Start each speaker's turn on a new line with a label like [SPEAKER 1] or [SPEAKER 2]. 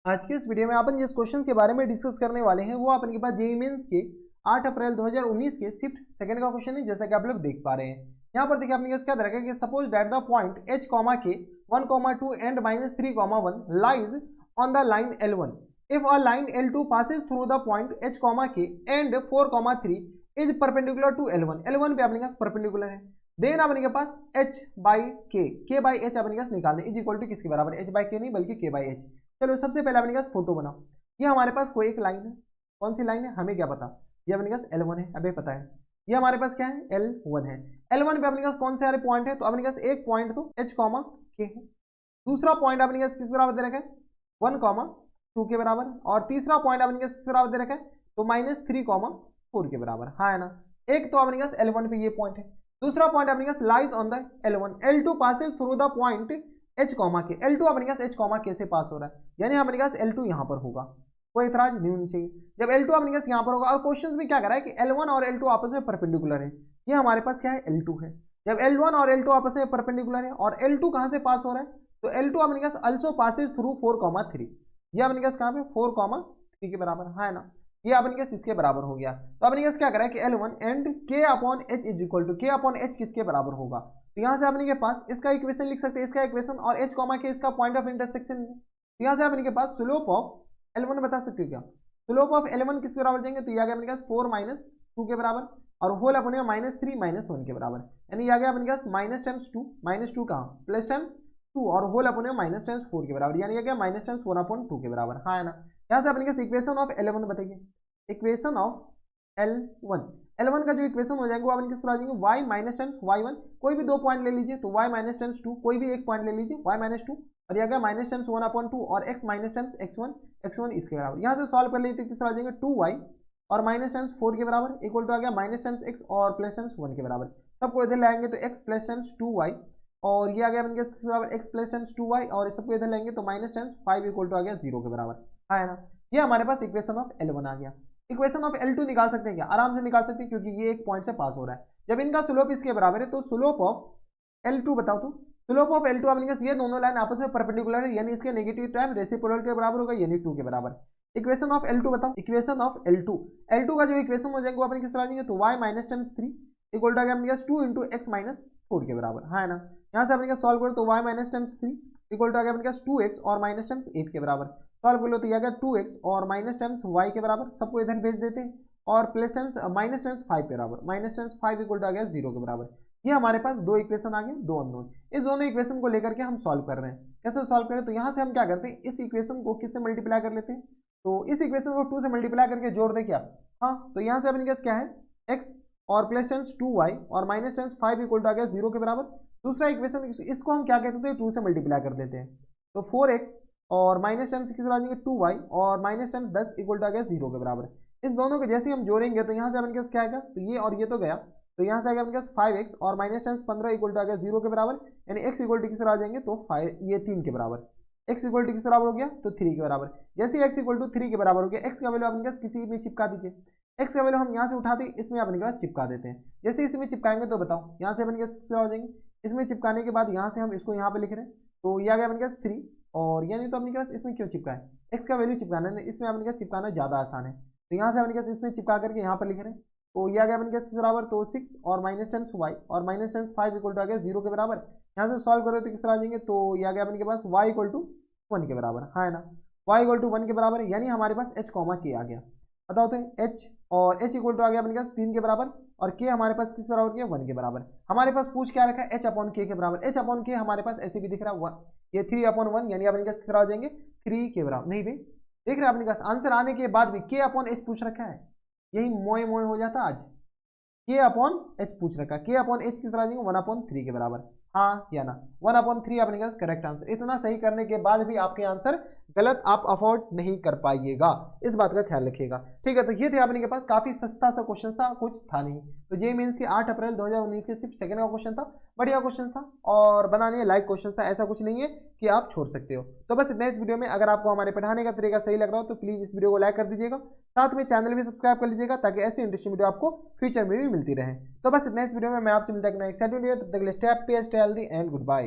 [SPEAKER 1] आज के इस वीडियो में अपन जिस क्वेश्चन के बारे में डिस्कस करने वाले हैं वो अपन के पास जेईई मेंस के 8 अप्रैल 2019 के शिफ्ट सेकंड का क्वेश्चन है, जैसा कि आप लोग देख पा रहे हैं। यहाँ पर देखिए आपने क्या रखा है कि suppose that the point h, k 1, 2 and -3, 1 lies on the line L1 if a line L2 passes through the point h, k and 4, 3 is perpendicular to L1 पे अपने पास परपेंडिकुलर है। देन अपने के पास h by k by h अपने पास निकालने is equal to किसके बराबर, h by k नहीं बल्कि k by h। चलो सबसे पहले अपने पास फोटो बनाओ। ये हमारे पास कोई एक लाइन है, कौन सी लाइन है हमें क्या पता, ये अपने पास L1 है, अबे पता है। ये हमारे पास क्या है, L1 है। L1 पे अपने पास कौन से सारे पॉइंट है, तो अपने पास एक पॉइंट तो h, k है। दूसरा पॉइंट अपने पास किस बराबर दे रखा है, 1, 2 के बराबर। और तीसरा पॉइंट अपने पास किस बराबर दे रखा है, तो -3, 4 के बराबर, हाँ है ना। एक तो अपने पास L1 पे ये पॉइंट है, दूसरा पॉइंट अपने पास lies on the L1, L2 passes through the point h, k। L2 अपने पास h, k से पास हो रहा है, यानी अपने पास L2 यहाँ पर होगा, कोई इतराज नहीं होनी चाहिए। जब L2 अपने पास यहाँ पर होगा, और क्वेश्चंस में क्या करा है कि L1 और L2 आपस में परपेंडिकुलर है, ये हमारे पास क्या है, L2 है। जब L1 और L2 आपस में परपेंडिकुलर है और L2 कहाँ से पास हो रहा है, तो L2 अपने पास अल्सो पासेस थ्रू 4, 3, ये अपने पास कहाँ पे 4, 3 के बराबर है ना। ये अपने पास इसके बराबर हो गया। तो अपने पास क्या करा है कि L1 and k upon h is equal to k upon h किसके बराबर होगा, तो यहाँ से अपने के पास इसका इक्वेशन लिख सकते हैं, इसका इक्वेशन और h, k इसका पॉइंट ऑफ इंटरसेक्शन है। तो यहाँ से अपने के पास स्लोप ऑफ L1 बता सकते हो क्या, स्लोप ऑफ L1 किसके बराबर जाएंगे, तो ये आ गया अपने पास 4 - 2 के बराबर, और होल अपने -3 -1 के बराबर, यानी आ गया अपने पास माइनस टाइम्स 2, -2 कहाँ प्लस टाइम्स 2, और होल अपने माइनस टाइम्स 4 के बराबर, यानी आ गया माइनस टाइम्स 1/2 के बराबर, हाँ है ना। यहाँ से अपने पास इक्वेशन ऑफ L1 बताइए, इक्वेशन ऑफ L1 का जो इक्वेशन हो जाएगा वो अपन किस तरह आ जाएंगे, y माइनस टाइम्स y1, कोई भी दो पॉइंट ले लीजिए, तो y माइनस टाइम्स 2, कोई भी एक पॉइंट ले लीजिए y - 2, और यह गया माइनस टाइम्स 1/2 और x माइनस टाइम्स x1 इसके बराबर। यहाँ से सॉल्व कर लेते किस तरह आ जाएंगे, 2y और माइनस टाइम्स 4 के बराबर इक्वल टू आ गया माइनस टाइम्स x और प्लस टाइम्स 1 के बराबर। सबको इधर लाएंगे तो x प्लस टाइम्स 2y, और ये आ गया अपने किसके बराबर, x प्लस टाइम्स 2y, और सबको इधर लेंगे तो माइनस टाइम्स 5 इक्वल टू आ गया 0 के बराबर, है ना। ये हमारे पास इक्वेशन ऑफ L1 आ गया। इक्वेशन ऑफ L2 निकाल सकते हैं क्या, आराम से निकाल सकते हैं, क्योंकि ये एक पॉइंट से पास हो रहा है। जब इनका स्लोप इसके बराबर है तो स्लोप ऑफ L2 बताओ, तो स्लोप ऑफ L2 अपने पास ये दोनों लाइन आपस में परपेंडिकुलर है, यानी इसके नेगेटिव टाइम रेसिप्रोकल के बराबर होगा, यानी 2 के बराबर। इक्वेशन ऑफ L2 बताओ, इक्वेशन ऑफ L2 का जो इक्वेशन हो जाएगा वो अपने किस तरह आ जाएंगे, तो y minus times 3 equal to आ गया अपने पास 2 × x माइनस 4 के बराबर, हाँ है ना। यहाँ से अपने सॉल्व करो तो y minus times 3 equal to आ गया अपने पास 2x और माइनस टाइम्स 8 के बराबर। सॉल्व कर लो तो यह गया 2x और माइनस टाइम्स y के बराबर, सबको इधर भेज देते हैं, और प्लस टाइम्स माइनस टाइम्स 5 के बराबर, माइनस टाइम्स 5 इक्वल टू आ गया 0 के बराबर। ये हमारे पास दो इक्वेशन आ गए, दो अननोन। इस दोनों इक्वेशन को लेकर के हम सॉल्व कर रहे हैं। कैसे सॉल्व करें, तो यहाँ से हम क्या करते हैं, इस इक्वेशन को किससे मल्टीप्लाई कर लेते हैं, तो इस इक्वेशन को 2 से मल्टीप्लाई करके जोड़ दे क्या, हाँ। तो यहाँ से अपने पास क्या है, x और प्लस टाइम्स 2y और माइनस टाइम्स 5 इक्वल टू आ गया 0 के बराबर। दूसरा इक्वेशन इसको हम क्या कहते हैं, 2 से मल्टीप्लाई कर देते हैं, तो 4x और माइनस टाइम्स किस आ जाएंगे 2y और माइनस टाइम्स 10 इक्वल टू आ गया 0 के बराबर। इस दोनों को जैसे हम जोड़ेंगे तो यहाँ से अपने पास क्या आएगा, तो ये और ये तो गया, तो यहाँ से आएगा अपने पास 5x और माइनस टाइम्स 15 इक्वल टू आ गया 0 के बराबर, यानी x इक्वल टू किस आ जाएंगे, तो 5 ये 3 के बराबर, x इक्वल टू किस बराबर हो गया, तो 3 के बराबर। जैसे x इक्वल टू 3 के बराबर हो गया, x का वैल्यू अपने पास किसी में चिपका दीजिए, x का वैल्यू हम यहाँ से उठाते इसमें अपने पास चिपका देते हैं। जैसे इसमें चिपकाएंगे तो बताओ यहाँ से अपने पास कितना हो जाएंगे, इसमें चिपकाने के बाद यहाँ से हम इसको यहाँ पे लिख रहे हैं, तो ये आ गया अपने पास 3, और यानी तो अपने पास इसमें क्यों चिपका है, x का वैल्यू चिपकाना है, इसमें अपने पास चिपकाना ज़्यादा आसान है, तो यहाँ से अपने पास इसमें चिपका करके यहाँ पर लिख रहे हैं, तो ये आ गया अपने पास बराबर, तो 6 और माइनस टाइम्स y और माइनस टाइम्स 5 इक्वल टू आ गया 0 के बराबर। यहाँ से सॉल्व करो तो किस तरह आ जाएंगे, तो ये आ गया अपने के पास y इक्वल टू 1 के बराबर, हाँ है ना, y इक्वल टू 1 के बराबर, यानी हमारे पास h, k आ गया। बताओ तो h और h इक्वल टू आ गया अपने पास 3 के बराबर, और k हमारे पास किस बराबर किया, 1 के बराबर। हमारे पास पूछ क्या रखा है, h अपॉन k के बराबर, h अपॉन k हमारे पास ऐसे भी दिख रहा है, ये 3/1, यानी अपने पास किस तरह आ जाएंगे 3 के बराबर। नहीं भाई देख रहे हैं अपने पास आंसर आने के बाद भी k अपॉन h पूछ रखा है, यही मोए मोए हो जाता आज, k अपॉन h पूछ रखा, k अपॉन h किस तरह आ जाएंगे 1/3 के बराबर, हाँ या ना। 1/3 अपने पास करेक्ट आंसर। इतना सही करने के बाद भी आपके आंसर गलत आप अफोर्ड नहीं कर पाइएगा, इस बात का ख्याल रखिएगा, ठीक है। तो ये थे अपने के पास, काफी सस्ता सा क्वेश्चन था, कुछ था नहीं। तो जेईई मेंस के 8 अप्रैल 2019 के सिर्फ सेकंड का क्वेश्चन था, बढ़िया क्वेश्चन था और बनाने लायक क्वेश्चन था, ऐसा कुछ नहीं है कि आप छोड़ सकते हो। तो बस इतना इस वीडियो में, अगर आपको हमारे पढ़ाने का तरीका सही लग रहा हो तो प्लीज इस वीडियो को लाइक कर दीजिएगा, साथ में चैनल भी सब्सक्राइब कर लीजिएगा, ताकि ऐसी इंटरेस्टिंग वीडियो आपको फ्यूचर में भी मिलती रहे। तो बस इतना इस वीडियो में, मैं आपसे मिलता है नेक्स्ट वीडियो, तब तक stay happy, stay healthy and good bye.